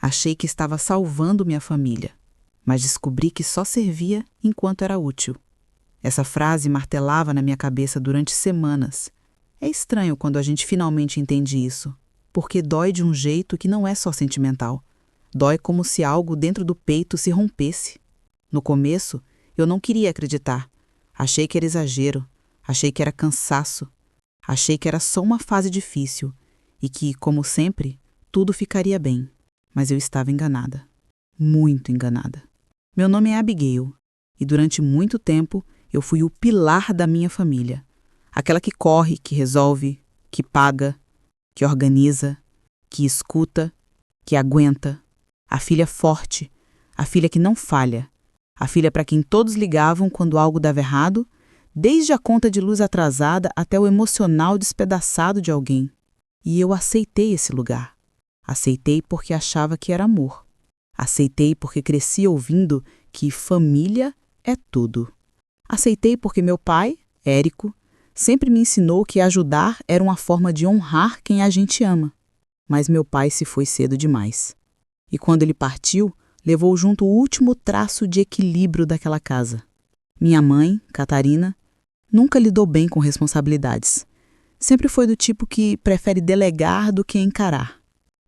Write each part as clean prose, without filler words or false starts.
Achei que estava salvando minha família, mas descobri que só servia enquanto era útil. Essa frase martelava na minha cabeça durante semanas. É estranho quando a gente finalmente entende isso, porque dói de um jeito que não é só sentimental. Dói como se algo dentro do peito se rompesse. No começo, eu não queria acreditar. Achei que era exagero, achei que era cansaço, achei que era só uma fase difícil e que, como sempre, tudo ficaria bem. Mas eu estava enganada. Muito enganada. Meu nome é Abigail e durante muito tempo eu fui o pilar da minha família. Aquela que corre, que resolve, que paga, que organiza, que escuta, que aguenta. A filha forte, a filha que não falha, a filha para quem todos ligavam quando algo dava errado, desde a conta de luz atrasada até o emocional despedaçado de alguém. E eu aceitei esse lugar. Aceitei porque achava que era amor. Aceitei porque cresci ouvindo que família é tudo. Aceitei porque meu pai, Érico, sempre me ensinou que ajudar era uma forma de honrar quem a gente ama. Mas meu pai se foi cedo demais. E quando ele partiu, levou junto o último traço de equilíbrio daquela casa. Minha mãe, Catarina, nunca lidou bem com responsabilidades. Sempre foi do tipo que prefere delegar do que encarar.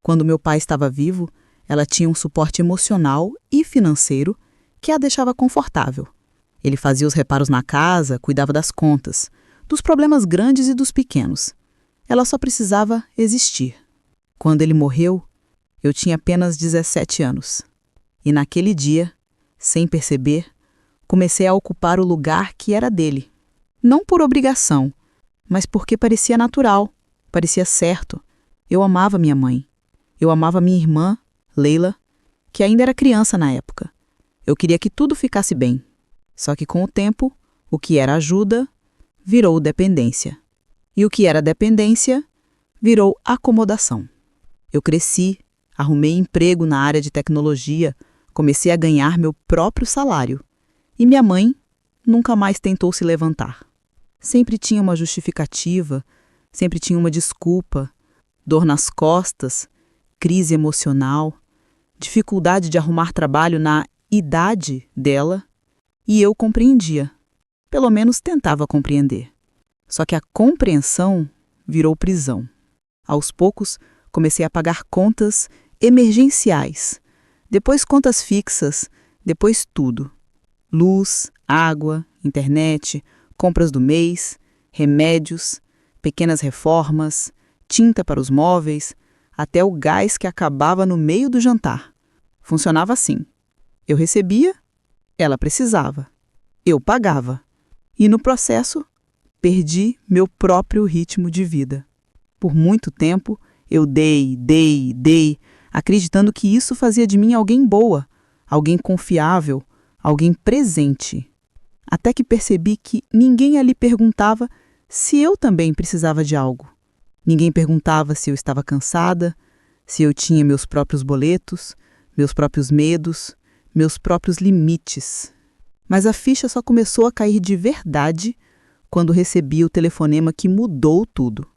Quando meu pai estava vivo, ela tinha um suporte emocional e financeiro que a deixava confortável. Ele fazia os reparos na casa, cuidava das contas, dos problemas grandes e dos pequenos. Ela só precisava existir. Quando ele morreu, eu tinha apenas 17 anos. E naquele dia, sem perceber, comecei a ocupar o lugar que era dele. Não por obrigação, mas porque parecia natural, parecia certo. Eu amava minha mãe. Eu amava minha irmã, Leila, que ainda era criança na época. Eu queria que tudo ficasse bem. Só que com o tempo, o que era ajuda virou dependência. E o que era dependência virou acomodação. Eu cresci, arrumei emprego na área de tecnologia, comecei a ganhar meu próprio salário. E minha mãe nunca mais tentou se levantar. Sempre tinha uma justificativa, sempre tinha uma desculpa, dor nas costas, crise emocional, dificuldade de arrumar trabalho na idade dela, e eu compreendia. Pelo menos tentava compreender. Só que a compreensão virou prisão. Aos poucos, comecei a pagar contas emergenciais, depois contas fixas, depois tudo. Luz, água, internet, compras do mês, remédios, pequenas reformas, tinta para os móveis, até o gás que acabava no meio do jantar. Funcionava assim. Eu recebia, ela precisava. Eu pagava. E no processo, perdi meu próprio ritmo de vida. Por muito tempo, eu dei, acreditando que isso fazia de mim alguém boa, alguém confiável, alguém presente. Até que percebi que ninguém ali perguntava se eu também precisava de algo. Ninguém perguntava se eu estava cansada, se eu tinha meus próprios boletos, meus próprios medos, meus próprios limites. Mas a ficha só começou a cair de verdade quando recebi o telefonema que mudou tudo.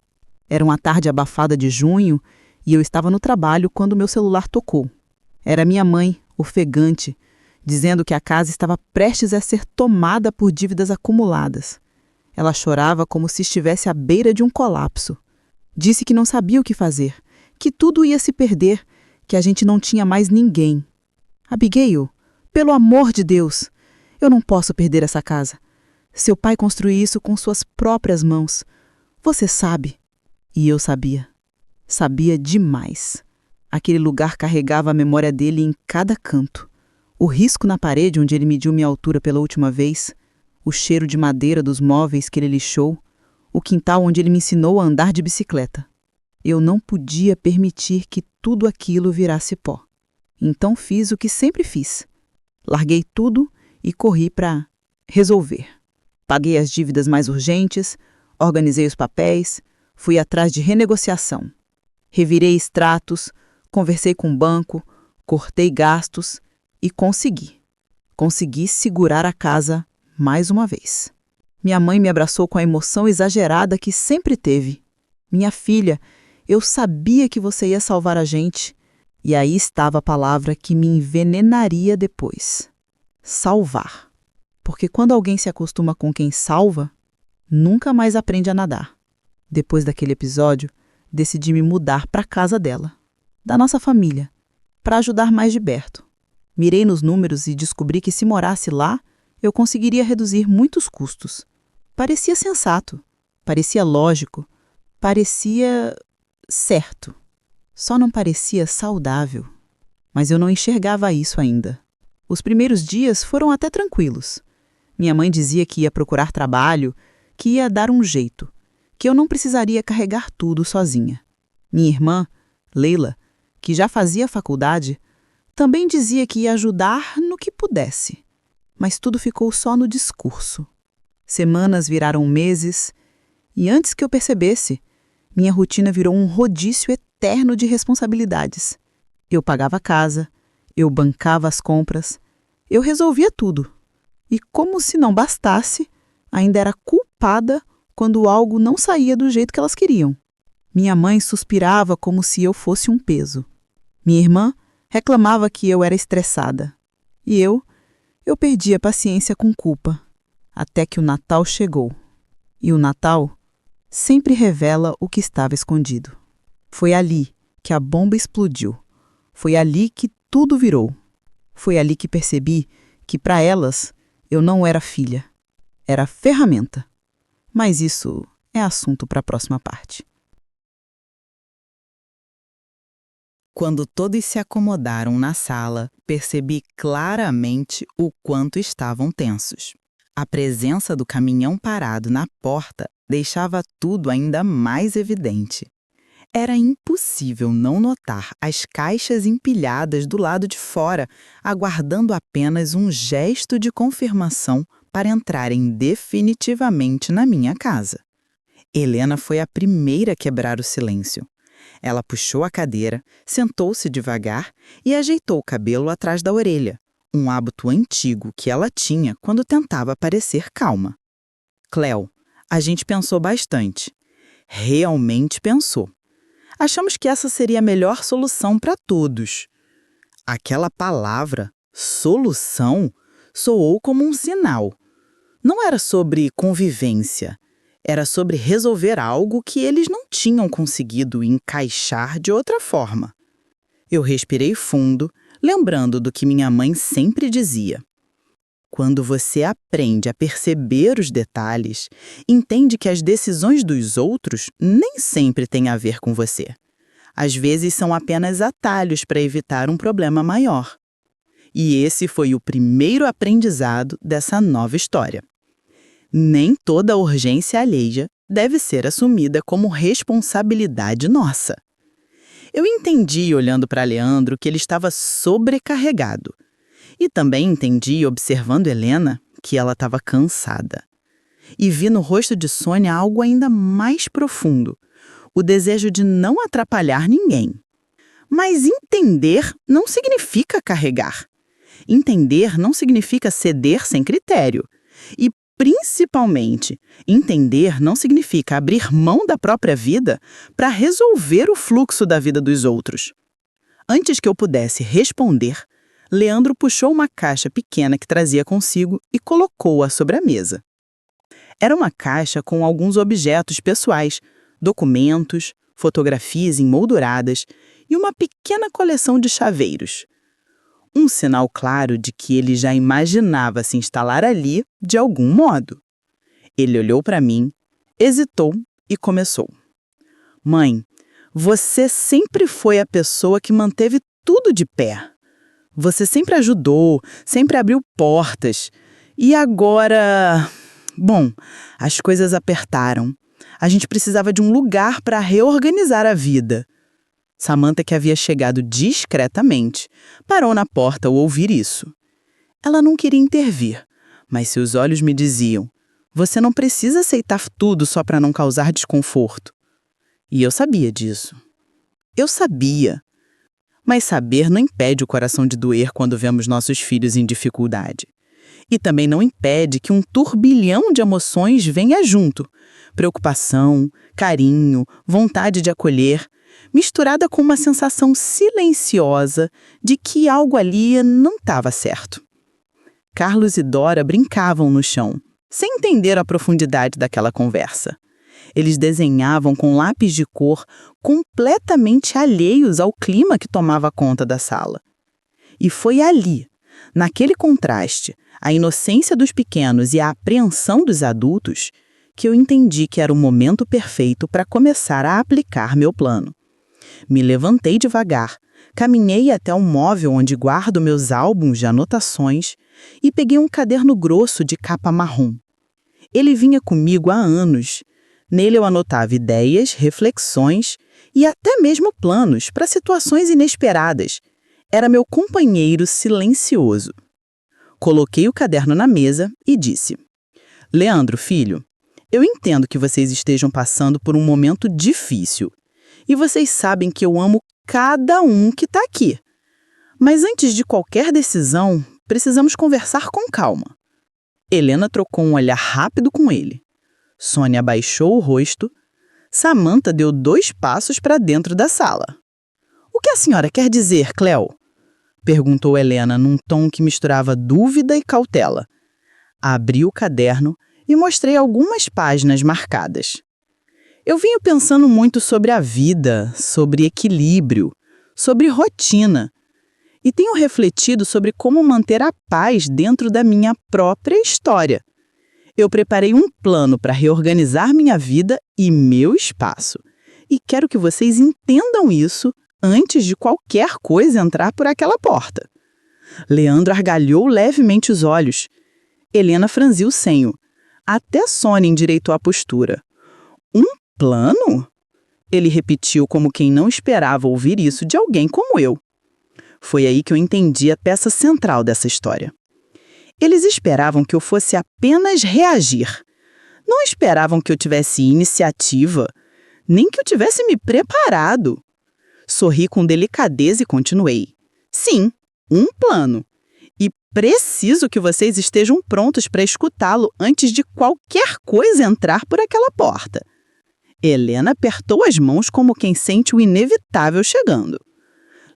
Era uma tarde abafada de junho e eu estava no trabalho quando meu celular tocou. Era minha mãe, ofegante, dizendo que a casa estava prestes a ser tomada por dívidas acumuladas. Ela chorava como se estivesse à beira de um colapso. Disse que não sabia o que fazer, que tudo ia se perder, que a gente não tinha mais ninguém. Abigail, pelo amor de Deus, eu não posso perder essa casa. Seu pai construiu isso com suas próprias mãos. Você sabe. E eu sabia. Sabia demais. Aquele lugar carregava a memória dele em cada canto. O risco na parede onde ele mediu minha altura pela última vez, o cheiro de madeira dos móveis que ele lixou, o quintal onde ele me ensinou a andar de bicicleta. Eu não podia permitir que tudo aquilo virasse pó. Então fiz o que sempre fiz. Larguei tudo e corri para resolver. Paguei as dívidas mais urgentes, organizei os papéis, fui atrás de renegociação. Revirei extratos, conversei com o banco, cortei gastos e consegui. Consegui segurar a casa mais uma vez. Minha mãe me abraçou com a emoção exagerada que sempre teve. Minha filha, eu sabia que você ia salvar a gente. E aí estava a palavra que me envenenaria depois: salvar. Porque quando alguém se acostuma com quem salva, nunca mais aprende a nadar. Depois daquele episódio, decidi me mudar para a casa dela, da nossa família, para ajudar mais de perto. Mirei nos números e descobri que se morasse lá, eu conseguiria reduzir muitos custos. Parecia sensato, parecia lógico, parecia certo. Só não parecia saudável. Mas eu não enxergava isso ainda. Os primeiros dias foram até tranquilos. Minha mãe dizia que ia procurar trabalho, que ia dar um jeito, que eu não precisaria carregar tudo sozinha. Minha irmã, Leila, que já fazia faculdade, também dizia que ia ajudar no que pudesse. Mas tudo ficou só no discurso. Semanas viraram meses e antes que eu percebesse, minha rotina virou um rodízio eterno de responsabilidades. Eu pagava a casa, eu bancava as compras, eu resolvia tudo. E como se não bastasse, ainda era culpada quando algo não saía do jeito que elas queriam. Minha mãe suspirava como se eu fosse um peso. Minha irmã reclamava que eu era estressada. E eu perdi a paciência com culpa. Até que o Natal chegou. E o Natal sempre revela o que estava escondido. Foi ali que a bomba explodiu. Foi ali que tudo virou. Foi ali que percebi que, para elas, eu não era filha. Era ferramenta. Mas isso é assunto para a próxima parte. Quando todos se acomodaram na sala, percebi claramente o quanto estavam tensos. A presença do caminhão parado na porta deixava tudo ainda mais evidente. Era impossível não notar as caixas empilhadas do lado de fora, aguardando apenas um gesto de confirmação para entrarem definitivamente na minha casa. Helena foi a primeira a quebrar o silêncio. Ela puxou a cadeira, sentou-se devagar e ajeitou o cabelo atrás da orelha, um hábito antigo que ela tinha quando tentava parecer calma. Cleo, a gente pensou bastante. Realmente pensou. Achamos que essa seria a melhor solução para todos. Aquela palavra, solução, soou como um sinal. Não era sobre convivência. Era sobre resolver algo que eles não tinham conseguido encaixar de outra forma. Eu respirei fundo, lembrando do que minha mãe sempre dizia. Quando você aprende a perceber os detalhes, entende que as decisões dos outros nem sempre têm a ver com você. Às vezes são apenas atalhos para evitar um problema maior. E esse foi o primeiro aprendizado dessa nova história. Nem toda urgência alheia deve ser assumida como responsabilidade nossa. Eu entendi, olhando para Leandro, que ele estava sobrecarregado. E também entendi, observando Helena, que ela estava cansada. E vi no rosto de Sônia algo ainda mais profundo, o desejo de não atrapalhar ninguém. Mas entender não significa carregar. Entender não significa ceder sem critério. E, principalmente, entender não significa abrir mão da própria vida para resolver o fluxo da vida dos outros. Antes que eu pudesse responder, Leandro puxou uma caixa pequena que trazia consigo e colocou-a sobre a mesa. Era uma caixa com alguns objetos pessoais, documentos, fotografias emolduradas e uma pequena coleção de chaveiros. Um sinal claro de que ele já imaginava se instalar ali de algum modo. Ele olhou para mim, hesitou e começou. Mãe, você sempre foi a pessoa que manteve tudo de pé. Você sempre ajudou, sempre abriu portas. E agora... Bom, as coisas apertaram. A gente precisava de um lugar para reorganizar a vida. Samantha, que havia chegado discretamente, parou na porta ao ouvir isso. Ela não queria intervir, mas seus olhos me diziam: você não precisa aceitar tudo só para não causar desconforto. E eu sabia disso. Eu sabia. Mas saber não impede o coração de doer quando vemos nossos filhos em dificuldade. E também não impede que um turbilhão de emoções venha junto. Preocupação, carinho, vontade de acolher, misturada com uma sensação silenciosa de que algo ali não estava certo. Carlos e Dora brincavam no chão, sem entender a profundidade daquela conversa. Eles desenhavam com lápis de cor completamente alheios ao clima que tomava conta da sala. E foi ali, naquele contraste, a inocência dos pequenos e a apreensão dos adultos, que eu entendi que era o momento perfeito para começar a aplicar meu plano. Me levantei devagar, caminhei até o móvel onde guardo meus álbuns de anotações e peguei um caderno grosso de capa marrom. Ele vinha comigo há anos. Nele eu anotava ideias, reflexões e até mesmo planos para situações inesperadas. Era meu companheiro silencioso. Coloquei o caderno na mesa e disse: Leandro, filho, eu entendo que vocês estejam passando por um momento difícil. E vocês sabem que eu amo cada um que está aqui. Mas antes de qualquer decisão, precisamos conversar com calma. Helena trocou um olhar rápido com ele. Sônia abaixou o rosto. Samantha deu 2 passos para dentro da sala. O que a senhora quer dizer, Cleo? Perguntou Helena num tom que misturava dúvida e cautela. Abri o caderno e mostrei algumas páginas marcadas. Eu vinha pensando muito sobre a vida, sobre equilíbrio, sobre rotina. E tenho refletido sobre como manter a paz dentro da minha própria história. Eu preparei um plano para reorganizar minha vida e meu espaço. E quero que vocês entendam isso antes de qualquer coisa entrar por aquela porta. Leandro argalhou levemente os olhos. Helena franziu o senho. Até Sônia endireitou a postura. Um plano? Ele repetiu como quem não esperava ouvir isso de alguém como eu. Foi aí que eu entendi a peça central dessa história. Eles esperavam que eu fosse apenas reagir. Não esperavam que eu tivesse iniciativa, nem que eu tivesse me preparado. Sorri com delicadeza e continuei. Sim, um plano. E preciso que vocês estejam prontos para escutá-lo antes de qualquer coisa entrar por aquela porta. Helena apertou as mãos como quem sente o inevitável chegando.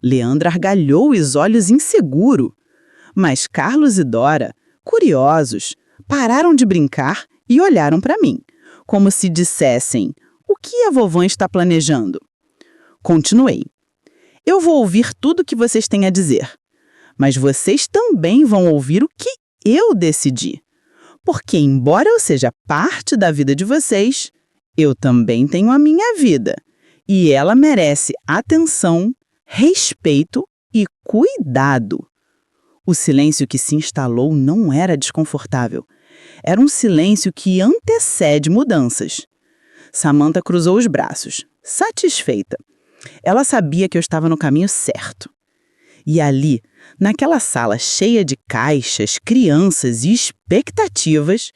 Leandro argalhou os olhos inseguro. Mas Carlos e Dora, curiosos, pararam de brincar e olharam para mim, como se dissessem: o que a vovó está planejando? Continuei. Eu vou ouvir tudo o que vocês têm a dizer, mas vocês também vão ouvir o que eu decidi. Porque, embora eu seja parte da vida de vocês, eu também tenho a minha vida, e ela merece atenção, respeito e cuidado. O silêncio que se instalou não era desconfortável. Era um silêncio que antecede mudanças. Samantha cruzou os braços, satisfeita. Ela sabia que eu estava no caminho certo. E ali, naquela sala cheia de caixas, crianças e expectativas,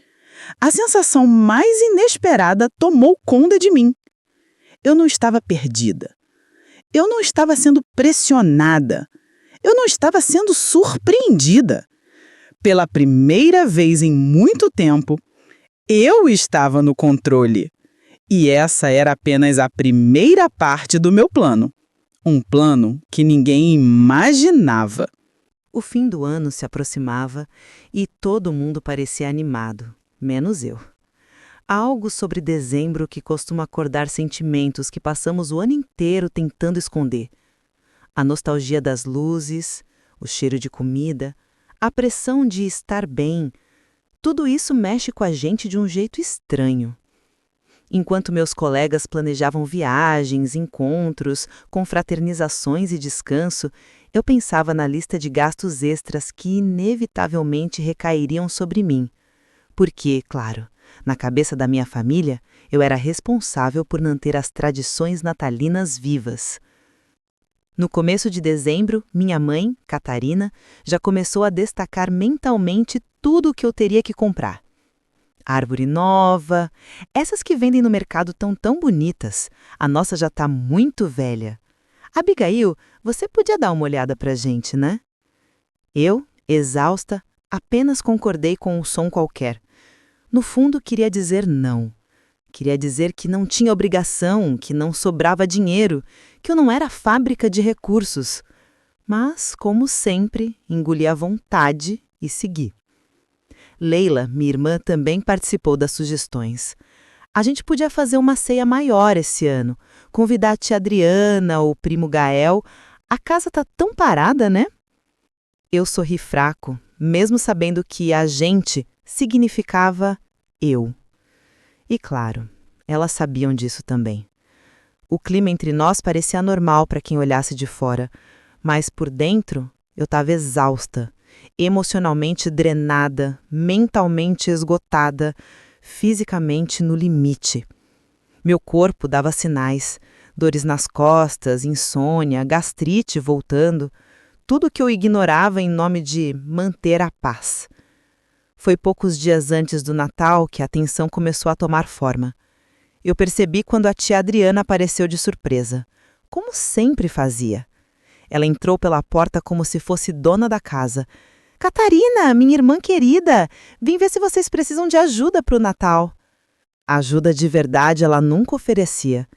a sensação mais inesperada tomou conta de mim. Eu não estava perdida. Eu não estava sendo pressionada. Eu não estava sendo surpreendida. Pela primeira vez em muito tempo, eu estava no controle. E essa era apenas a primeira parte do meu plano. Um plano que ninguém imaginava. O fim do ano se aproximava e todo mundo parecia animado, menos eu. Há algo sobre dezembro que costuma acordar sentimentos que passamos o ano inteiro tentando esconder. A nostalgia das luzes, o cheiro de comida, a pressão de estar bem, tudo isso mexe com a gente de um jeito estranho. Enquanto meus colegas planejavam viagens, encontros, confraternizações e descanso, eu pensava na lista de gastos extras que inevitavelmente recairiam sobre mim. Porque, claro, na cabeça da minha família, eu era responsável por manter as tradições natalinas vivas. No começo de dezembro, minha mãe, Catarina, já começou a destacar mentalmente tudo o que eu teria que comprar. Árvore nova, essas que vendem no mercado estão tão bonitas, a nossa já está muito velha. Abigail, você podia dar uma olhada pra gente, né? Eu, exausta, apenas concordei com um som qualquer. No fundo, queria dizer não. Queria dizer que não tinha obrigação, que não sobrava dinheiro, que eu não era fábrica de recursos. Mas, como sempre, engoli à vontade e segui. Leila, minha irmã, também participou das sugestões. A gente podia fazer uma ceia maior esse ano, convidar a tia Adriana ou o primo Gael. A casa tá tão parada, né? Eu sorri fraco, mesmo sabendo que a gente significava eu. E claro, elas sabiam disso também. O clima entre nós parecia anormal para quem olhasse de fora, mas por dentro eu estava exausta, emocionalmente drenada, mentalmente esgotada, fisicamente no limite. Meu corpo dava sinais, dores nas costas, insônia, gastrite voltando, tudo que eu ignorava em nome de manter a paz. Foi poucos dias antes do Natal que a tensão começou a tomar forma. Eu percebi quando a tia Adriana apareceu de surpresa, como sempre fazia. Ela entrou pela porta como se fosse dona da casa. Catarina, minha irmã querida, vim ver se vocês precisam de ajuda para o Natal. Ajuda de verdade ela nunca oferecia.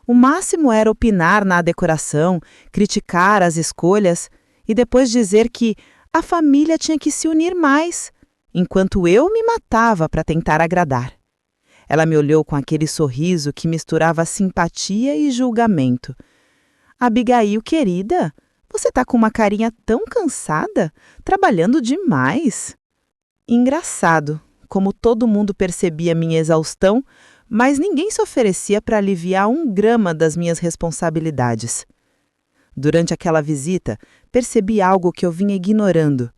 O máximo era opinar na decoração, criticar as escolhas e depois dizer que a família tinha que se unir mais, enquanto eu me matava para tentar agradar. Ela me olhou com aquele sorriso que misturava simpatia e julgamento. Abigail, querida, você tá com uma carinha tão cansada, trabalhando demais. Engraçado, como todo mundo percebia minha exaustão, mas ninguém se oferecia para aliviar 1 grama das minhas responsabilidades. Durante aquela visita, percebi algo que eu vinha ignorando.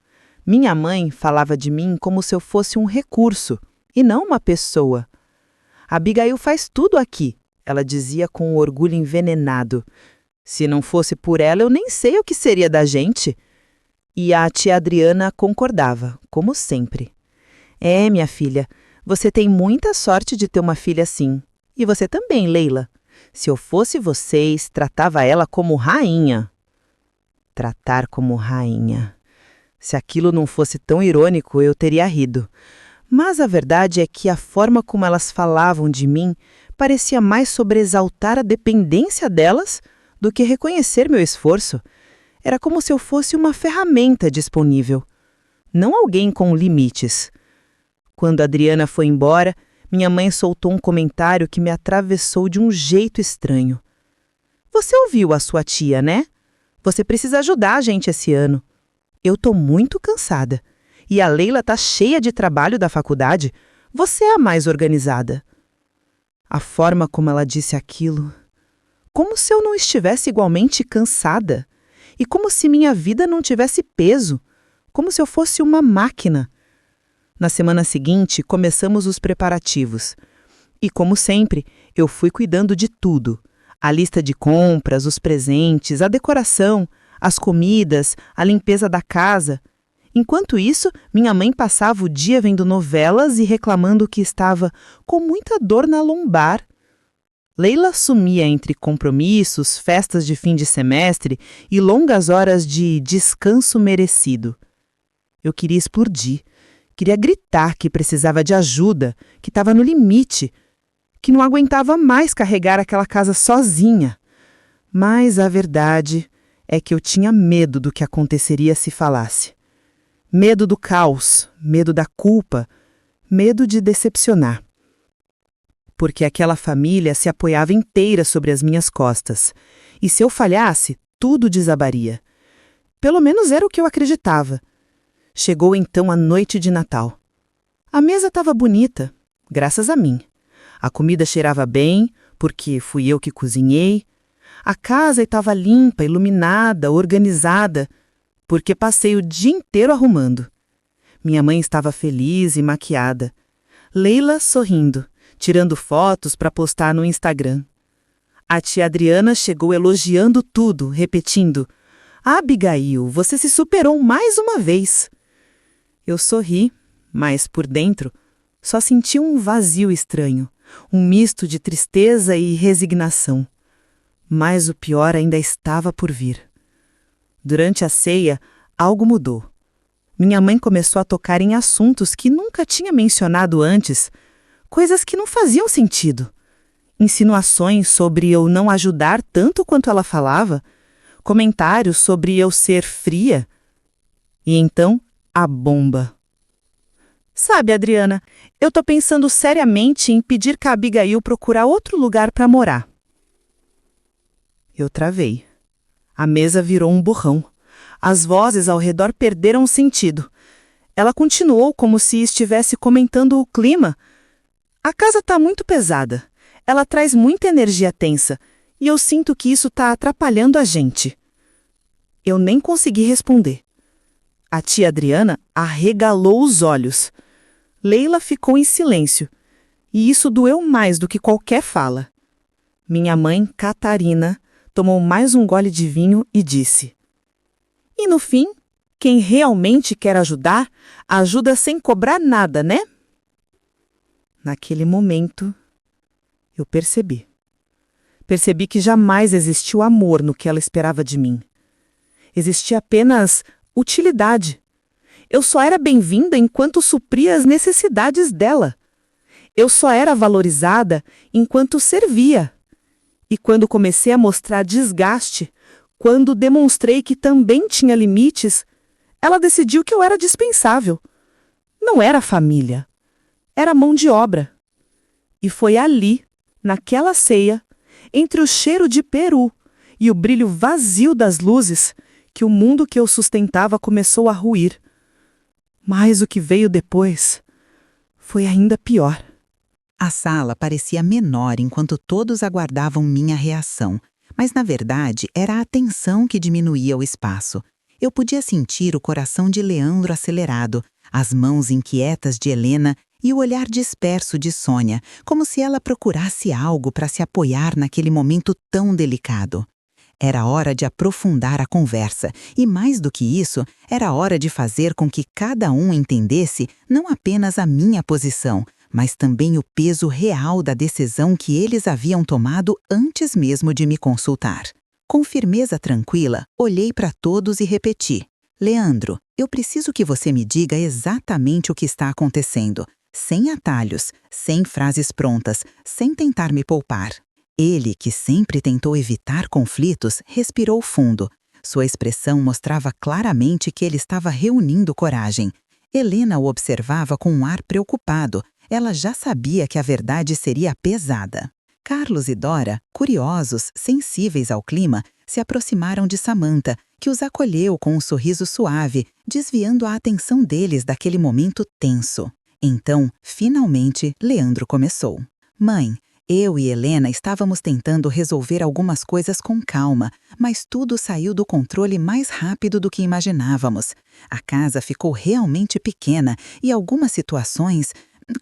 Minha mãe falava de mim como se eu fosse um recurso, e não uma pessoa. Abigail faz tudo aqui, ela dizia com um orgulho envenenado. Se não fosse por ela, eu nem sei o que seria da gente. E a tia Adriana concordava, como sempre. É, minha filha, você tem muita sorte de ter uma filha assim. E você também, Leila. Se eu fosse vocês, tratava ela como rainha. Tratar como rainha. Se aquilo não fosse tão irônico, eu teria rido. Mas a verdade é que a forma como elas falavam de mim parecia mais sobre exaltar a dependência delas do que reconhecer meu esforço. Era como se eu fosse uma ferramenta disponível, não alguém com limites. Quando a Adriana foi embora, minha mãe soltou um comentário que me atravessou de um jeito estranho. Você ouviu a sua tia, né? Você precisa ajudar a gente esse ano. Eu tô muito cansada. E a Leila tá cheia de trabalho da faculdade. Você é a mais organizada. A forma como ela disse aquilo... Como se eu não estivesse igualmente cansada. E como se minha vida não tivesse peso. Como se eu fosse uma máquina. Na semana seguinte, começamos os preparativos. E, como sempre, eu fui cuidando de tudo. A lista de compras, os presentes, a decoração, as comidas, a limpeza da casa. Enquanto isso, minha mãe passava o dia vendo novelas e reclamando que estava com muita dor na lombar. Leila sumia entre compromissos, festas de fim de semestre e longas horas de descanso merecido. Eu queria explodir, queria gritar que precisava de ajuda, que estava no limite, que não aguentava mais carregar aquela casa sozinha. Mas a verdade é que eu tinha medo do que aconteceria se falasse. Medo do caos, medo da culpa, medo de decepcionar. Porque aquela família se apoiava inteira sobre as minhas costas. E se eu falhasse, tudo desabaria. Pelo menos era o que eu acreditava. Chegou então a noite de Natal. A mesa estava bonita, graças a mim. A comida cheirava bem, porque fui eu que cozinhei. A casa estava limpa, iluminada, organizada, porque passei o dia inteiro arrumando. Minha mãe estava feliz e maquiada. Leila sorrindo, tirando fotos para postar no Instagram. A tia Adriana chegou elogiando tudo, repetindo: Abigail, você se superou mais uma vez. Eu sorri, mas por dentro só senti um vazio estranho, um misto de tristeza e resignação. Mas o pior ainda estava por vir. Durante a ceia, algo mudou. Minha mãe começou a tocar em assuntos que nunca tinha mencionado antes, coisas que não faziam sentido. Insinuações sobre eu não ajudar tanto quanto ela falava, comentários sobre eu ser fria. E então, a bomba. Sabe, Adriana, eu tô pensando seriamente em pedir que a Abigail procurar outro lugar para morar. Eu travei. A mesa virou um borrão. As vozes ao redor perderam o sentido. Ela continuou como se estivesse comentando o clima. A casa tá muito pesada. Ela traz muita energia tensa. E eu sinto que isso tá atrapalhando a gente. Eu nem consegui responder. A tia Adriana arregalou os olhos. Leila ficou em silêncio. E isso doeu mais do que qualquer fala. Minha mãe, Catarina, tomou mais um gole de vinho e disse: "E no fim, quem realmente quer ajudar, ajuda sem cobrar nada, né?" Naquele momento, eu percebi. Percebi que jamais existiu amor no que ela esperava de mim. Existia apenas utilidade. Eu só era bem-vinda enquanto supria as necessidades dela. Eu só era valorizada enquanto servia. E quando comecei a mostrar desgaste, quando demonstrei que também tinha limites, ela decidiu que eu era dispensável. Não era família. Era mão de obra. E foi ali, naquela ceia, entre o cheiro de peru e o brilho vazio das luzes, que o mundo que eu sustentava começou a ruir. Mas o que veio depois foi ainda pior. A sala parecia menor enquanto todos aguardavam minha reação, mas na verdade era a tensão que diminuía o espaço. Eu podia sentir o coração de Leandro acelerado, as mãos inquietas de Helena e o olhar disperso de Sônia, como se ela procurasse algo para se apoiar naquele momento tão delicado. Era hora de aprofundar a conversa e, mais do que isso, era hora de fazer com que cada um entendesse não apenas a minha posição, mas também o peso real da decisão que eles haviam tomado antes mesmo de me consultar. Com firmeza tranquila, olhei para todos e repeti: "Leandro, eu preciso que você me diga exatamente o que está acontecendo, sem atalhos, sem frases prontas, sem tentar me poupar." Ele, que sempre tentou evitar conflitos, respirou fundo. Sua expressão mostrava claramente que ele estava reunindo coragem. Helena o observava com um ar preocupado. Ela já sabia que a verdade seria pesada. Carlos e Dora, curiosos, sensíveis ao clima, se aproximaram de Samantha, que os acolheu com um sorriso suave, desviando a atenção deles daquele momento tenso. Então, finalmente, Leandro começou. "Mãe, eu e Helena estávamos tentando resolver algumas coisas com calma, mas tudo saiu do controle mais rápido do que imaginávamos. A casa ficou realmente pequena e algumas situações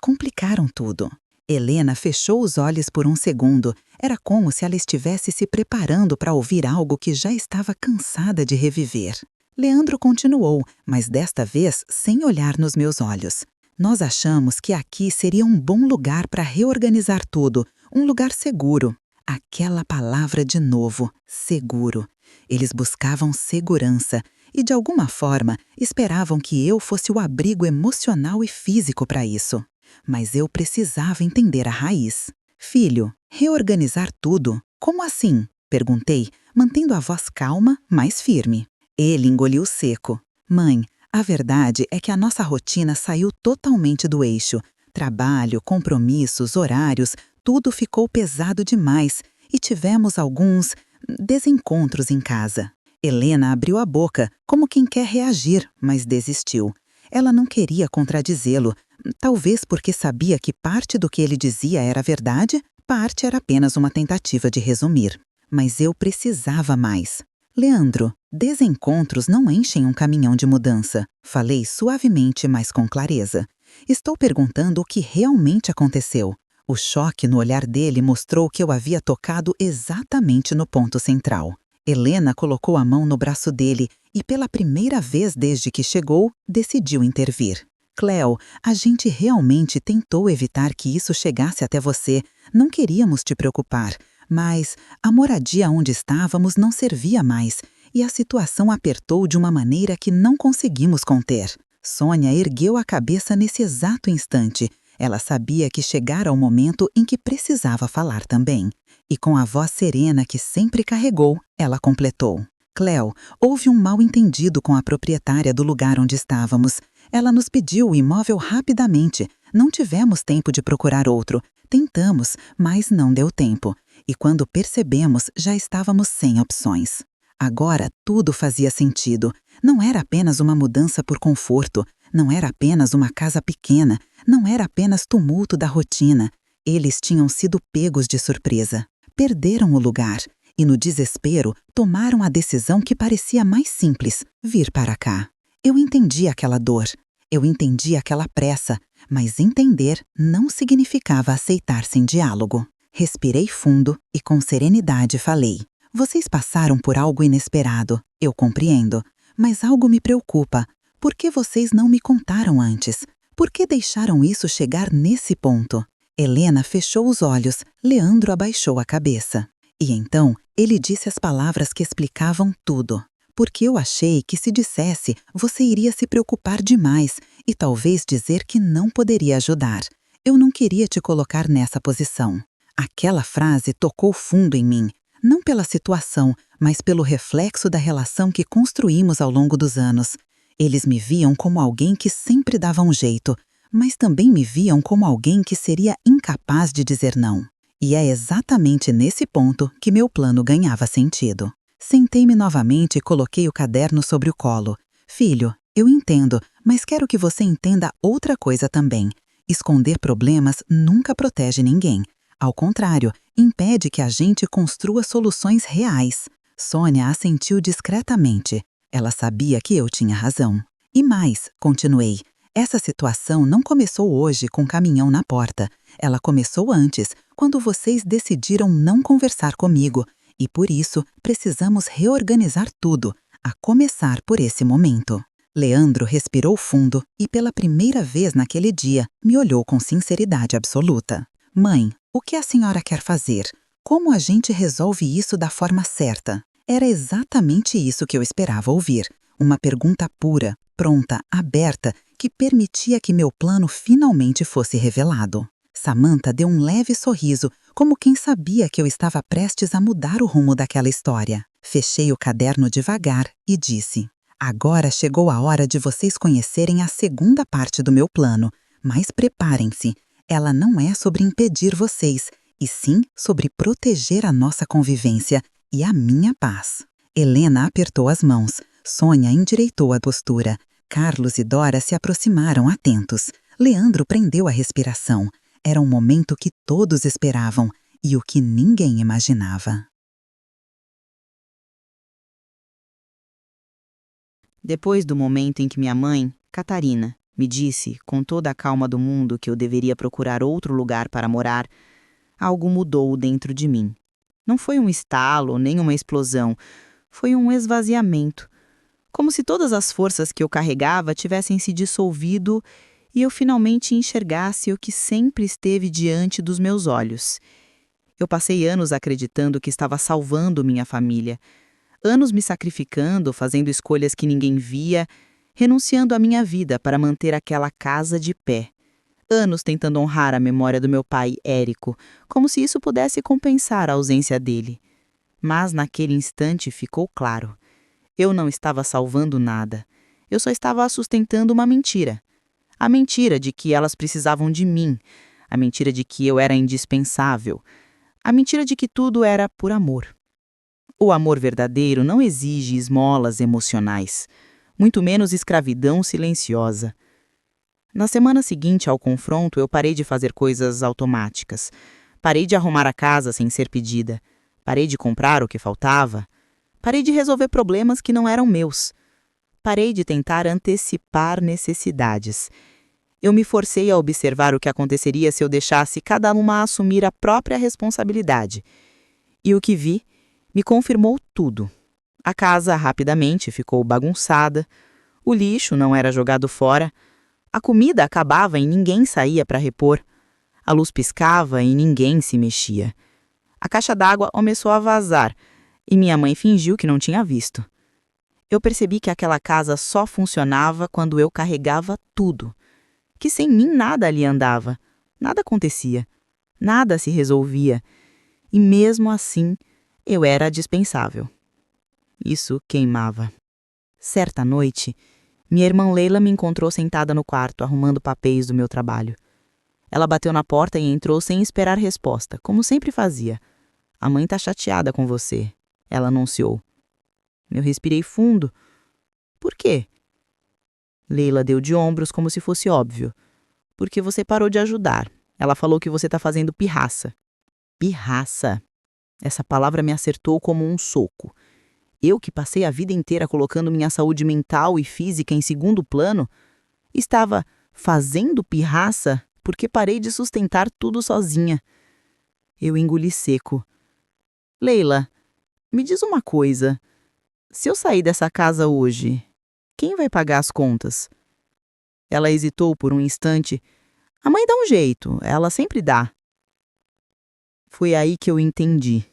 complicaram tudo." Helena fechou os olhos por um segundo. Era como se ela estivesse se preparando para ouvir algo que já estava cansada de reviver. Leandro continuou, mas desta vez sem olhar nos meus olhos. "Nós achamos que aqui seria um bom lugar para reorganizar tudo, um lugar seguro." Aquela palavra de novo, seguro. Eles buscavam segurança e, de alguma forma, esperavam que eu fosse o abrigo emocional e físico para isso. Mas eu precisava entender a raiz. "Filho, reorganizar tudo? Como assim?" perguntei, mantendo a voz calma, mas firme. Ele engoliu seco. "Mãe, a verdade é que a nossa rotina saiu totalmente do eixo. Trabalho, compromissos, horários, tudo ficou pesado demais e tivemos alguns desencontros em casa." Helena abriu a boca, como quem quer reagir, mas desistiu. Ela não queria contradizê-lo, talvez porque sabia que parte do que ele dizia era verdade, parte era apenas uma tentativa de resumir. Mas eu precisava mais. "Leandro, desencontros não enchem um caminhão de mudança." Falei suavemente, mas com clareza. "Estou perguntando o que realmente aconteceu." O choque no olhar dele mostrou que eu havia tocado exatamente no ponto central. Helena colocou a mão no braço dele e, pela primeira vez desde que chegou, decidiu intervir. "Cleo, a gente realmente tentou evitar que isso chegasse até você. Não queríamos te preocupar, mas a moradia onde estávamos não servia mais e a situação apertou de uma maneira que não conseguimos conter." Sônia ergueu a cabeça nesse exato instante. Ela sabia que chegara o momento em que precisava falar também. E com a voz serena que sempre carregou, ela completou. Cleo, houve um mal-entendido com a proprietária do lugar onde estávamos. Ela nos pediu o imóvel rapidamente. Não tivemos tempo de procurar outro. Tentamos, mas não deu tempo. E quando percebemos, já estávamos sem opções. Agora tudo fazia sentido. Não era apenas uma mudança por conforto. Não era apenas uma casa pequena. Não era apenas tumulto da rotina. Eles tinham sido pegos de surpresa. Perderam o lugar. E no desespero, tomaram a decisão que parecia mais simples, vir para cá. Eu entendi aquela dor, eu entendi aquela pressa, mas entender não significava aceitar sem diálogo. Respirei fundo e com serenidade falei. Vocês passaram por algo inesperado, eu compreendo, mas algo me preocupa. Por que vocês não me contaram antes? Por que deixaram isso chegar nesse ponto? Helena fechou os olhos, Leandro abaixou a cabeça. E então, ele disse as palavras que explicavam tudo. Porque eu achei que se dissesse, você iria se preocupar demais e talvez dizer que não poderia ajudar. Eu não queria te colocar nessa posição. Aquela frase tocou fundo em mim, não pela situação, mas pelo reflexo da relação que construímos ao longo dos anos. Eles me viam como alguém que sempre dava um jeito, mas também me viam como alguém que seria incapaz de dizer não. E é exatamente nesse ponto que meu plano ganhava sentido. Sentei-me novamente e coloquei o caderno sobre o colo. Filho, eu entendo, mas quero que você entenda outra coisa também. Esconder problemas nunca protege ninguém. Ao contrário, impede que a gente construa soluções reais. Sônia assentiu discretamente. Ela sabia que eu tinha razão. E mais, continuei, essa situação não começou hoje com o caminhão na porta. Ela começou antes, quando vocês decidiram não conversar comigo. E por isso, precisamos reorganizar tudo, a começar por esse momento. Leandro respirou fundo e, pela primeira vez naquele dia, me olhou com sinceridade absoluta. Mãe, o que a senhora quer fazer? Como a gente resolve isso da forma certa? Era exatamente isso que eu esperava ouvir. Uma pergunta pura, pronta, aberta, que permitia que meu plano finalmente fosse revelado. Samantha deu um leve sorriso, como quem sabia que eu estava prestes a mudar o rumo daquela história. Fechei o caderno devagar e disse: agora chegou a hora de vocês conhecerem a segunda parte do meu plano, mas preparem-se, ela não é sobre impedir vocês, e sim sobre proteger a nossa convivência e a minha paz. Helena apertou as mãos, Sônia endireitou a postura, Carlos e Dora se aproximaram atentos, Leandro prendeu a respiração. Era um momento que todos esperavam e o que ninguém imaginava. Depois do momento em que minha mãe, Catarina, me disse, com toda a calma do mundo, que eu deveria procurar outro lugar para morar, algo mudou dentro de mim. Não foi um estalo, nem uma explosão, foi um esvaziamento. Como se todas as forças que eu carregava tivessem se dissolvido e eu finalmente enxergasse o que sempre esteve diante dos meus olhos. Eu passei anos acreditando que estava salvando minha família, anos me sacrificando, fazendo escolhas que ninguém via, renunciando à minha vida para manter aquela casa de pé. Anos tentando honrar a memória do meu pai, Érico, como se isso pudesse compensar a ausência dele. Mas naquele instante ficou claro. Eu não estava salvando nada. Eu só estava sustentando uma mentira. A mentira de que elas precisavam de mim. A mentira de que eu era indispensável. A mentira de que tudo era por amor. O amor verdadeiro não exige esmolas emocionais, muito menos escravidão silenciosa. Na semana seguinte ao confronto, eu parei de fazer coisas automáticas. Parei de arrumar a casa sem ser pedida. Parei de comprar o que faltava. Parei de resolver problemas que não eram meus. Parei de tentar antecipar necessidades. Eu me forcei a observar o que aconteceria se eu deixasse cada uma assumir a própria responsabilidade. E o que vi me confirmou tudo. A casa rapidamente ficou bagunçada, o lixo não era jogado fora, a comida acabava e ninguém saía para repor, a luz piscava e ninguém se mexia. A caixa d'água começou a vazar e minha mãe fingiu que não tinha visto. Eu percebi que aquela casa só funcionava quando eu carregava tudo, que sem mim nada ali andava. Nada acontecia, nada se resolvia, e mesmo assim eu era dispensável. Isso queimava. Certa noite, minha irmã Leila me encontrou sentada no quarto, arrumando papéis do meu trabalho. Ela bateu na porta e entrou sem esperar resposta, como sempre fazia. "A mãe tá chateada com você", ela anunciou. Eu respirei fundo. "Por quê?" Leila deu de ombros como se fosse óbvio. "Porque você parou de ajudar. Ela falou que você tá fazendo pirraça." Pirraça. Essa palavra me acertou como um soco. Eu, que passei a vida inteira colocando minha saúde mental e física em segundo plano, estava fazendo pirraça porque parei de sustentar tudo sozinha. Eu engoli seco. "Leila, me diz uma coisa. Se eu sair dessa casa hoje, quem vai pagar as contas?" Ela hesitou por um instante. "A mãe dá um jeito, ela sempre dá." Foi aí que eu entendi.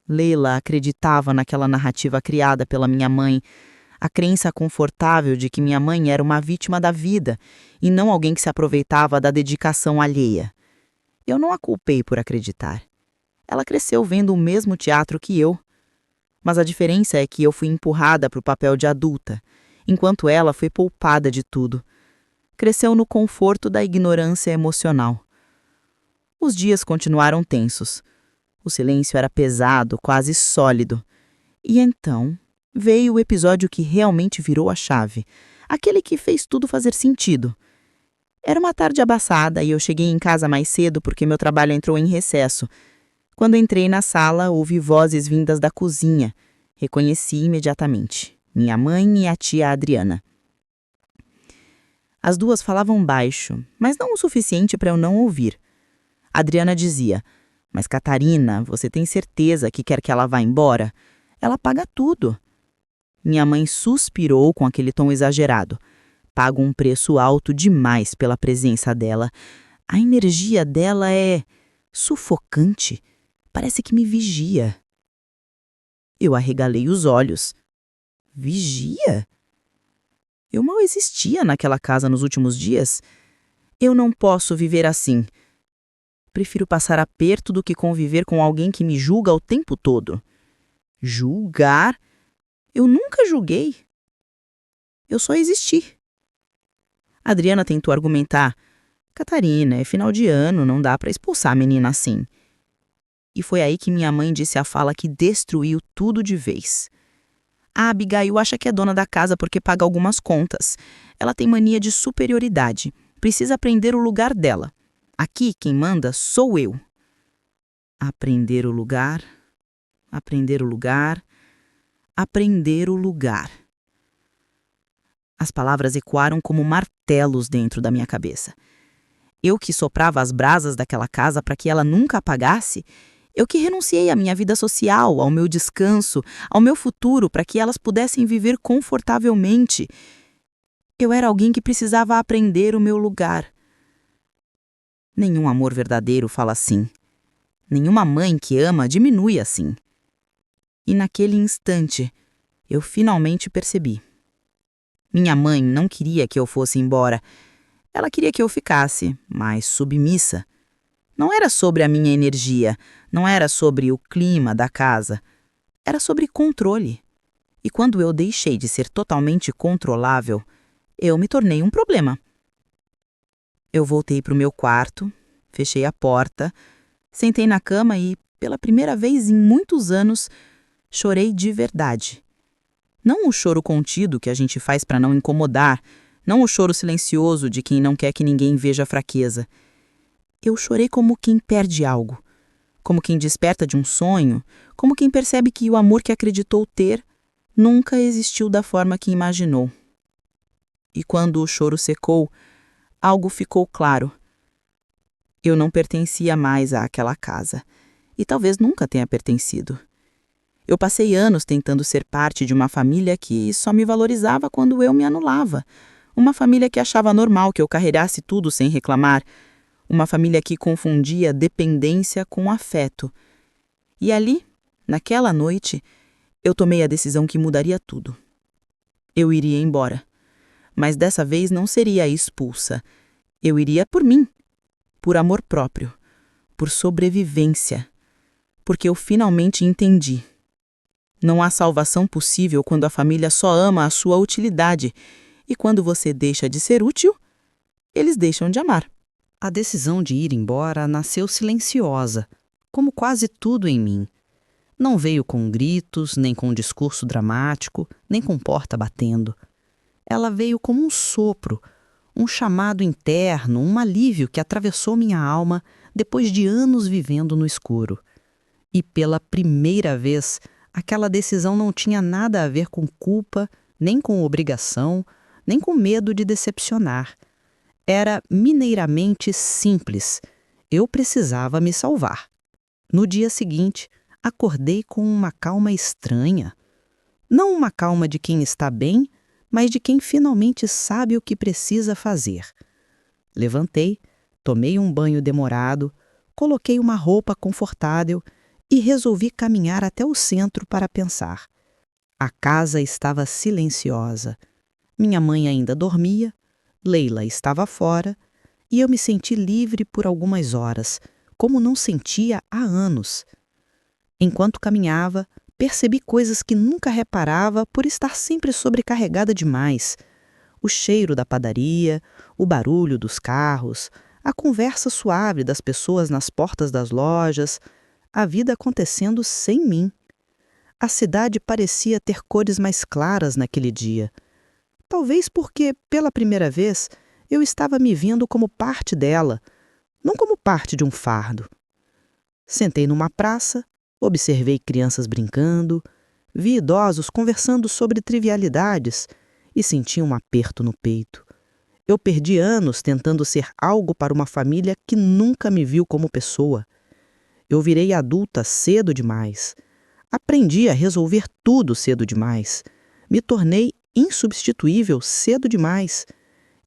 Leila acreditava naquela narrativa criada pela minha mãe, a crença confortável de que minha mãe era uma vítima da vida e não alguém que se aproveitava da dedicação alheia. Eu não a culpei por acreditar. Ela cresceu vendo o mesmo teatro que eu. Mas a diferença é que eu fui empurrada para o papel de adulta, enquanto ela foi poupada de tudo. Cresceu no conforto da ignorância emocional. Os dias continuaram tensos. O silêncio era pesado, quase sólido. E então veio o episódio que realmente virou a chave, aquele que fez tudo fazer sentido. Era uma tarde abafada e eu cheguei em casa mais cedo porque meu trabalho entrou em recesso. Quando entrei na sala, ouvi vozes vindas da cozinha. Reconheci imediatamente. Minha mãe e a tia Adriana. As duas falavam baixo, mas não o suficiente para eu não ouvir. Adriana dizia: "Mas Catarina, você tem certeza que quer que ela vá embora? Ela paga tudo." Minha mãe suspirou com aquele tom exagerado. "Pago um preço alto demais pela presença dela. A energia dela é sufocante. Parece que me vigia." Eu arregalei os olhos. Vigia? Eu mal existia naquela casa nos últimos dias. Eu não posso viver assim. Prefiro passar aperto do que conviver com alguém que me julga o tempo todo. Julgar? Eu nunca julguei. Eu só existi. Adriana tentou argumentar. "Catarina, é final de ano, não dá para expulsar a menina assim." E foi aí que minha mãe disse a fala que destruiu tudo de vez. "A Abigail acha que é dona da casa porque paga algumas contas. Ela tem mania de superioridade. Precisa aprender o lugar dela. Aqui quem manda sou eu." Aprender o lugar, aprender o lugar, aprender o lugar. As palavras ecoaram como martelos dentro da minha cabeça. Eu que soprava as brasas daquela casa para que ela nunca apagasse, eu que renunciei à minha vida social, ao meu descanso, ao meu futuro para que elas pudessem viver confortavelmente. Eu era alguém que precisava aprender o meu lugar. Nenhum amor verdadeiro fala assim. Nenhuma mãe que ama diminui assim. E naquele instante, eu finalmente percebi. Minha mãe não queria que eu fosse embora. Ela queria que eu ficasse, mas submissa. Não era sobre a minha energia, não era sobre o clima da casa. Era sobre controle. E quando eu deixei de ser totalmente controlável, eu me tornei um problema. Eu voltei para o meu quarto, fechei a porta, sentei na cama e, pela primeira vez em muitos anos, chorei de verdade. Não o choro contido que a gente faz para não incomodar, não o choro silencioso de quem não quer que ninguém veja a fraqueza. Eu chorei como quem perde algo, como quem desperta de um sonho, como quem percebe que o amor que acreditou ter nunca existiu da forma que imaginou. E quando o choro secou, algo ficou claro. Eu não pertencia mais àquela casa, e talvez nunca tenha pertencido. Eu passei anos tentando ser parte de uma família que só me valorizava quando eu me anulava, uma família que achava normal que eu carregasse tudo sem reclamar, uma família que confundia dependência com afeto. E ali, naquela noite, eu tomei a decisão que mudaria tudo. Eu iria embora, mas dessa vez não seria expulsa. Eu iria por mim, por amor próprio, por sobrevivência, porque eu finalmente entendi. Não há salvação possível quando a família só ama a sua utilidade, e quando você deixa de ser útil, eles deixam de amar. A decisão de ir embora nasceu silenciosa, como quase tudo em mim. Não veio com gritos, nem com discurso dramático, nem com porta batendo. Ela veio como um sopro, um chamado interno, um alívio que atravessou minha alma depois de anos vivendo no escuro. E pela primeira vez, aquela decisão não tinha nada a ver com culpa, nem com obrigação, nem com medo de decepcionar. Era mineiramente simples. Eu precisava me salvar. No dia seguinte, acordei com uma calma estranha. Não uma calma de quem está bem, mas de quem finalmente sabe o que precisa fazer. Levantei, tomei um banho demorado, coloquei uma roupa confortável e resolvi caminhar até o centro para pensar. A casa estava silenciosa. Minha mãe ainda dormia, Leila estava fora e eu me senti livre por algumas horas, como não sentia há anos. Enquanto caminhava, percebi coisas que nunca reparava por estar sempre sobrecarregada demais. O cheiro da padaria, o barulho dos carros, a conversa suave das pessoas nas portas das lojas, a vida acontecendo sem mim. A cidade parecia ter cores mais claras naquele dia. Talvez porque, pela primeira vez, eu estava me vendo como parte dela, não como parte de um fardo. Sentei numa praça, observei crianças brincando, vi idosos conversando sobre trivialidades e senti um aperto no peito. Eu perdi anos tentando ser algo para uma família que nunca me viu como pessoa. Eu virei adulta cedo demais. Aprendi a resolver tudo cedo demais. Me tornei insubstituível cedo demais.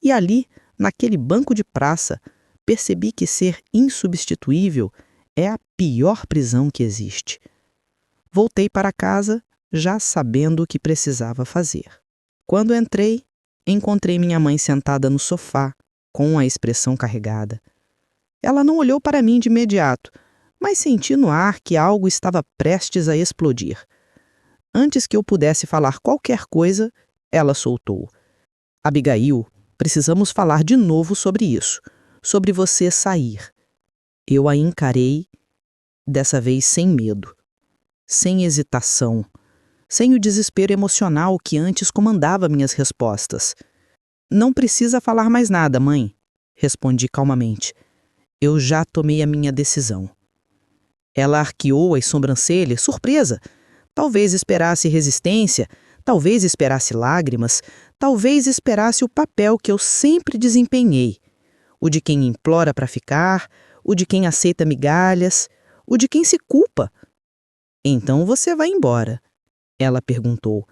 E ali, naquele banco de praça, percebi que ser insubstituível é a pior prisão que existe. Voltei para casa, já sabendo o que precisava fazer. Quando entrei, encontrei minha mãe sentada no sofá, com a expressão carregada. Ela não olhou para mim de imediato, mas senti no ar que algo estava prestes a explodir. Antes que eu pudesse falar qualquer coisa, ela soltou. Abigail, precisamos falar de novo sobre isso, sobre você sair. Eu a encarei, dessa vez sem medo, sem hesitação, sem o desespero emocional que antes comandava minhas respostas. Não precisa falar mais nada, mãe, respondi calmamente. Eu já tomei a minha decisão. Ela arqueou as sobrancelhas, surpresa. Talvez esperasse resistência, talvez esperasse lágrimas, talvez esperasse o papel que eu sempre desempenhei. O de quem implora para ficar, o de quem aceita migalhas, o de quem se culpa. Então você vai embora, ela perguntou,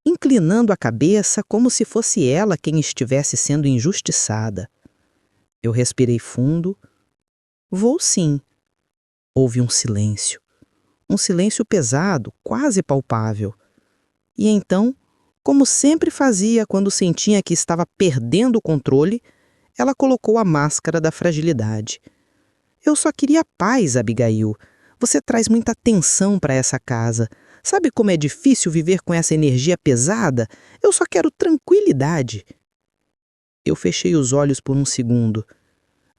inclinando a cabeça como se fosse ela quem estivesse sendo injustiçada. Eu respirei fundo. Vou sim. Houve um silêncio pesado, quase palpável. E então, como sempre fazia quando sentia que estava perdendo o controle, ela colocou a máscara da fragilidade. Eu só queria paz, Abigail. Você traz muita tensão para essa casa. Sabe como é difícil viver com essa energia pesada? Eu só quero tranquilidade. Eu fechei os olhos por um segundo.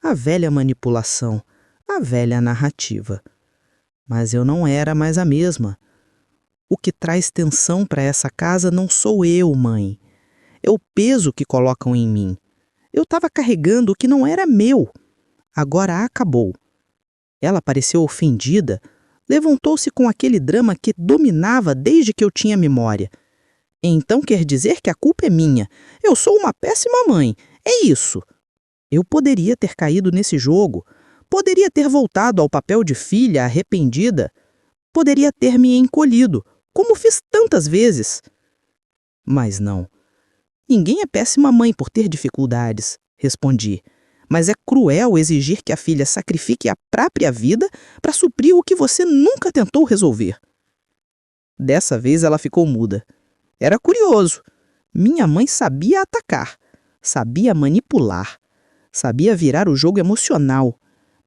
A velha manipulação, a velha narrativa. Mas eu não era mais a mesma. O que traz tensão para essa casa não sou eu, mãe. É o peso que colocam em mim. Eu estava carregando o que não era meu. Agora acabou. Ela pareceu ofendida, levantou-se com aquele drama que dominava desde que eu tinha memória. Então quer dizer que a culpa é minha. Eu sou uma péssima mãe. É isso. Eu poderia ter caído nesse jogo. Poderia ter voltado ao papel de filha arrependida. Poderia ter me encolhido, como fiz tantas vezes. Mas não. Ninguém é péssima mãe por ter dificuldades, respondi. Mas é cruel exigir que a filha sacrifique a própria vida para suprir o que você nunca tentou resolver. Dessa vez ela ficou muda. Era curioso. Minha mãe sabia atacar, sabia manipular, sabia virar o jogo emocional,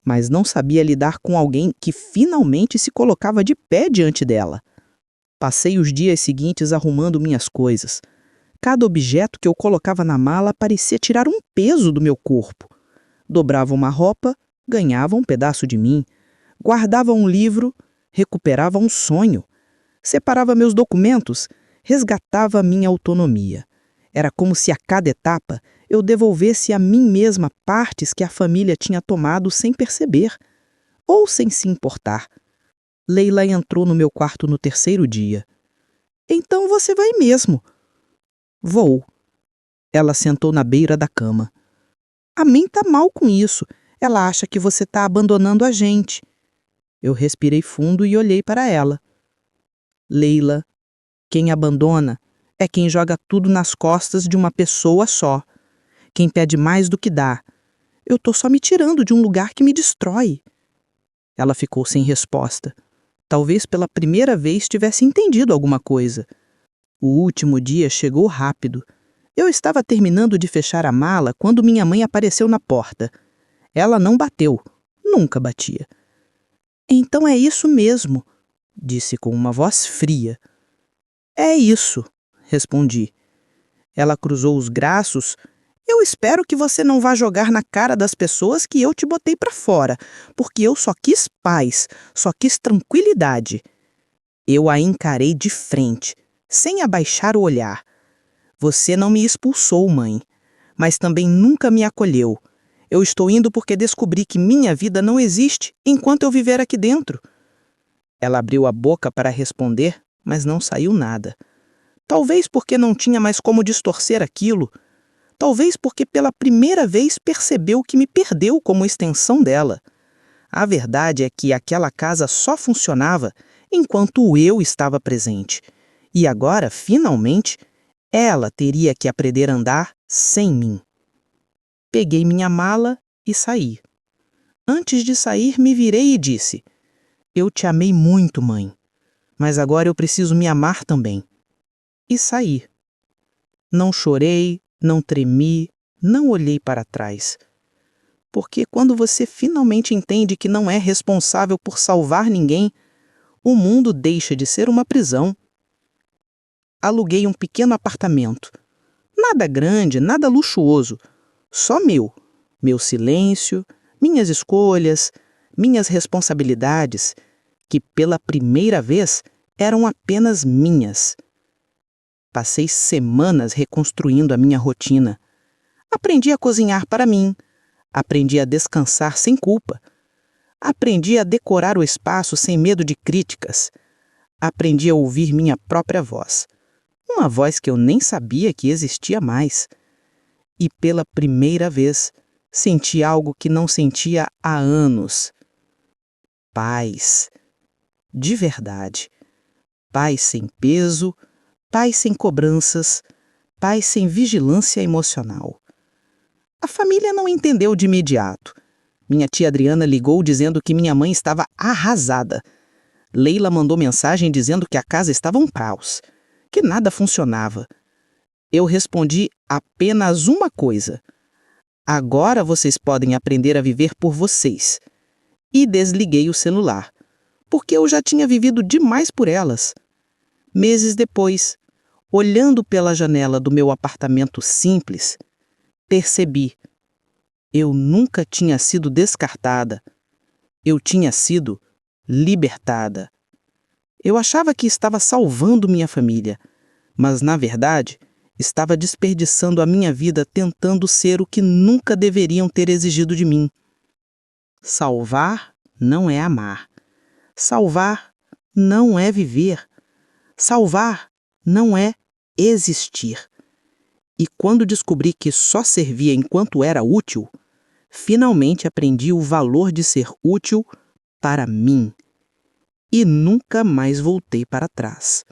mas não sabia lidar com alguém que finalmente se colocava de pé diante dela. Passei os dias seguintes arrumando minhas coisas. Cada objeto que eu colocava na mala parecia tirar um peso do meu corpo. Dobrava uma roupa, ganhava um pedaço de mim. Guardava um livro, recuperava um sonho. Separava meus documentos, resgatava minha autonomia. Era como se a cada etapa eu devolvesse a mim mesma partes que a família tinha tomado sem perceber, ou sem se importar. Leila entrou no meu quarto no terceiro dia. Então você vai mesmo. Vou. Ela sentou na beira da cama. A mim tá mal com isso. Ela acha que você tá abandonando a gente. Eu respirei fundo e olhei para ela. Leila, quem abandona é quem joga tudo nas costas de uma pessoa só. Quem pede mais do que dá. Eu tô só me tirando de um lugar que me destrói. Ela ficou sem resposta. Talvez pela primeira vez tivesse entendido alguma coisa. O último dia chegou rápido. Eu estava terminando de fechar a mala quando minha mãe apareceu na porta. Ela não bateu. Nunca batia. Então é isso mesmo, disse com uma voz fria. É isso, respondi. Ela cruzou os braços. Eu espero que você não vá jogar na cara das pessoas que eu te botei para fora, porque eu só quis paz, só quis tranquilidade. Eu a encarei de frente, sem abaixar o olhar. Você não me expulsou, mãe, mas também nunca me acolheu. Eu estou indo porque descobri que minha vida não existe enquanto eu viver aqui dentro. Ela abriu a boca para responder, mas não saiu nada. Talvez porque não tinha mais como distorcer aquilo. Talvez porque pela primeira vez percebeu que me perdeu como extensão dela. A verdade é que aquela casa só funcionava enquanto eu estava presente. E agora, finalmente, ela teria que aprender a andar sem mim. Peguei minha mala e saí. Antes de sair, me virei e disse: Eu te amei muito, mãe, mas agora eu preciso me amar também. E saí. Não chorei, não tremi, não olhei para trás. Porque quando você finalmente entende que não é responsável por salvar ninguém, o mundo deixa de ser uma prisão. Aluguei um pequeno apartamento. Nada grande, nada luxuoso. Só meu silêncio, minhas escolhas, minhas responsabilidades, que pela primeira vez eram apenas minhas. Passei semanas reconstruindo a minha rotina. Aprendi a cozinhar para mim, aprendi a descansar sem culpa, aprendi a decorar o espaço sem medo de críticas, aprendi a ouvir minha própria voz, uma voz que eu nem sabia que existia mais. E pela primeira vez, senti algo que não sentia há anos. Paz. De verdade. Paz sem peso, paz sem cobranças, paz sem vigilância emocional. A família não entendeu de imediato. Minha tia Adriana ligou dizendo que minha mãe estava arrasada. Leila mandou mensagem dizendo que a casa estava um caos, que nada funcionava. Eu respondi apenas uma coisa: agora vocês podem aprender a viver por vocês. E desliguei o celular, porque eu já tinha vivido demais por elas. Meses depois, olhando pela janela do meu apartamento simples, percebi: eu nunca tinha sido descartada. Eu tinha sido libertada. Eu achava que estava salvando minha família, mas, na verdade, estava desperdiçando a minha vida tentando ser o que nunca deveriam ter exigido de mim. Salvar não é amar. Salvar não é viver. Salvar não é existir. E quando descobri que só servia enquanto era útil, finalmente aprendi o valor de ser útil para mim. E nunca mais voltei para trás.